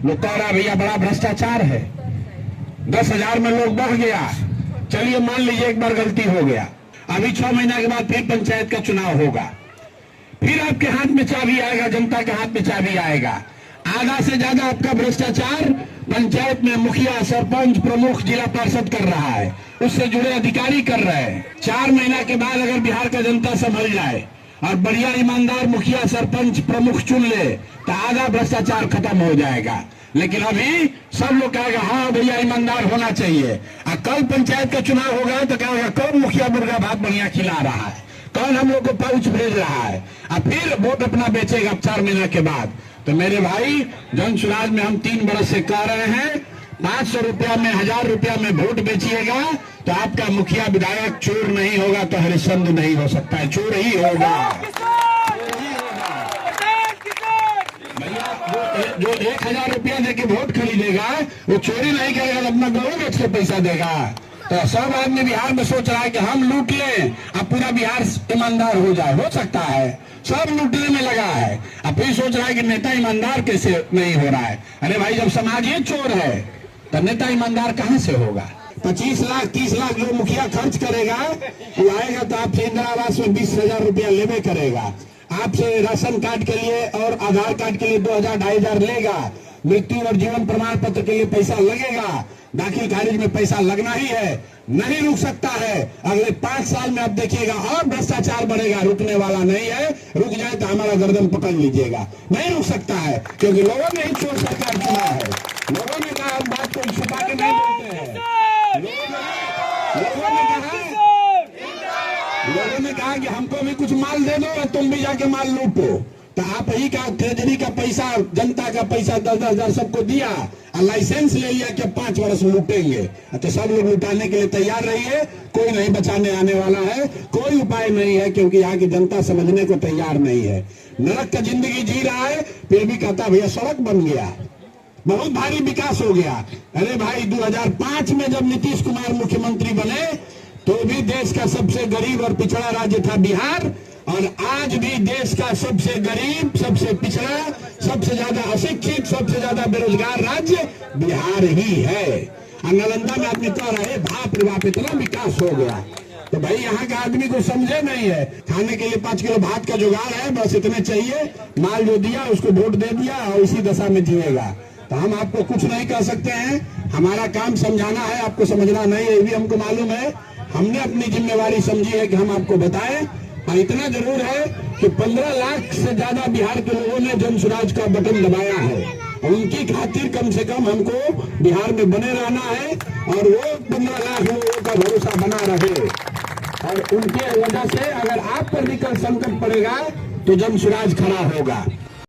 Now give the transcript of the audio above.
लोग कह रहा भैया बड़ा भ्रष्टाचार है, 10,000 में लोग बढ़ गया। चलिए मान लीजिए एक बार गलती हो गया, अभी 6 महीना के बाद फिर पंचायत का चुनाव होगा, फिर आपके हाथ में चाबी आएगा, जनता के हाथ में चाबी आएगा। आधा से ज्यादा आपका भ्रष्टाचार पंचायत में मुखिया, सरपंच, प्रमुख, जिला पार्षद कर रहा है, उससे जुड़े अधिकारी कर रहे हैं। 4 महीना के बाद अगर बिहार का जनता संभल जाए और बढ़िया ईमानदार मुखिया, सरपंच, प्रमुख चुन ले तो आधा भ्रष्टाचार खत्म हो जाएगा। लेकिन अभी सब लोग कहेगा हाँ भैया ईमानदार होना चाहिए, और कल पंचायत का चुनाव होगा तो कहेगा कौन मुखिया मुर्गा भात बढ़िया खिला रहा है, कौन हम लोग को पाउच भेज रहा है, और फिर वोट अपना बेचेगा 4 महीना के बाद। तो मेरे भाई, जन सुराज में हम 3 बरस से कह रहे हैं, 500 रुपया में, 1000 रुपया में वोट बेचिएगा तो आपका मुखिया विधायक चोर नहीं होगा तो हरिश्चंद्र नहीं हो सकता है, चोर ही होगा। जो 1000 रुपया देके वोट खरीदेगा वो चोरी नहीं करेगा, अपना गऊ बेच के पैसा देगा। तो सब आदमी बिहार में सोच रहा है कि हम लूट लें, अब पूरा बिहार ईमानदार हो जाए। हो सकता है, सब लूटने में लगा है, अब फिर सोच रहा है कि नेता ईमानदार कैसे नहीं हो रहा है। अरे भाई, जब समाज ये चोर है तो नेता ईमानदार कहां से होगा? 25 लाख 30 लाख जो मुखिया खर्च करेगा वो आएगा तो आपसे इंदिरा आवास में 20,000 रुपया लेवे करेगा, आपसे राशन कार्ड के लिए और आधार कार्ड के लिए 2,000 2,500 लेगा, मृत्यु और जीवन प्रमाण पत्र के लिए पैसा लगेगा, दाखिल खारिज में पैसा लगना ही है, नहीं रुक सकता है। अगले 5 साल में आप देखिएगा और भ्रष्टाचार बढ़ेगा, रुकने वाला नहीं है। रुक जाए तो हमारा गर्दन पकड़ लीजिएगा, नहीं रुक सकता है, क्योंकि लोगों ने ही चोर सरकार चुना है। लोगों ने कहा हम बात को छुपा के नहीं बोलते हैं, लोगों ने कहा कि हमको भी कुछ माल दे दो और तुम भी जाके माल लूटो। तो आप ही का ट्रेजरी का पैसा, जनता का पैसा 10-10 हजार सबको दिया और लाइसेंस ले लिया कि 5 वर्ष लूटेंगे। तो सब लोग लुटाने के लिए तैयार रहिए, कोई नहीं बचाने आने वाला है, कोई उपाय नहीं है, क्योंकि यहाँ की जनता समझने को तैयार नहीं है। नरक का जिंदगी जी रहा है, फिर भी कहता भैया सड़क बन गया, बहुत भारी विकास हो गया। अरे भाई, 2005 में जब नीतीश कुमार मुख्यमंत्री बने तो भी देश का सबसे गरीब और पिछड़ा राज्य था बिहार, और आज भी देश का सबसे गरीब, सबसे पिछड़ा, सबसे ज्यादा अशिक्षित, सबसे ज्यादा बेरोजगार राज्य बिहार ही है। और नालंदा में आदमी कह रहे बाप रे बाप इतना विकास हो गया। तो भाई, यहाँ के आदमी को समझे नहीं है, खाने के लिए 5 किलो भात का जुगाड़ है, बस इतने चाहिए, माल जो दिया उसको वोट दे दिया और इसी दशा में जिएगा। तो हम आपको कुछ नहीं कह सकते हैं, हमारा काम समझाना है, आपको समझना नहीं है, ये भी हमको मालूम है। हमने अपनी जिम्मेवारी समझी है कि हम आपको बताएं, और इतना जरूर है कि 15 लाख से ज्यादा बिहार के लोगों ने जन सुराज का बटन दबाया है, और उनकी खातिर कम से कम हमको बिहार में बने रहना है, और वो 15 लाख लोगों का भरोसा बना रहे। और उनके वजह से अगर आप पर भी कल संकट पड़ेगा तो जन सुराज खड़ा होगा।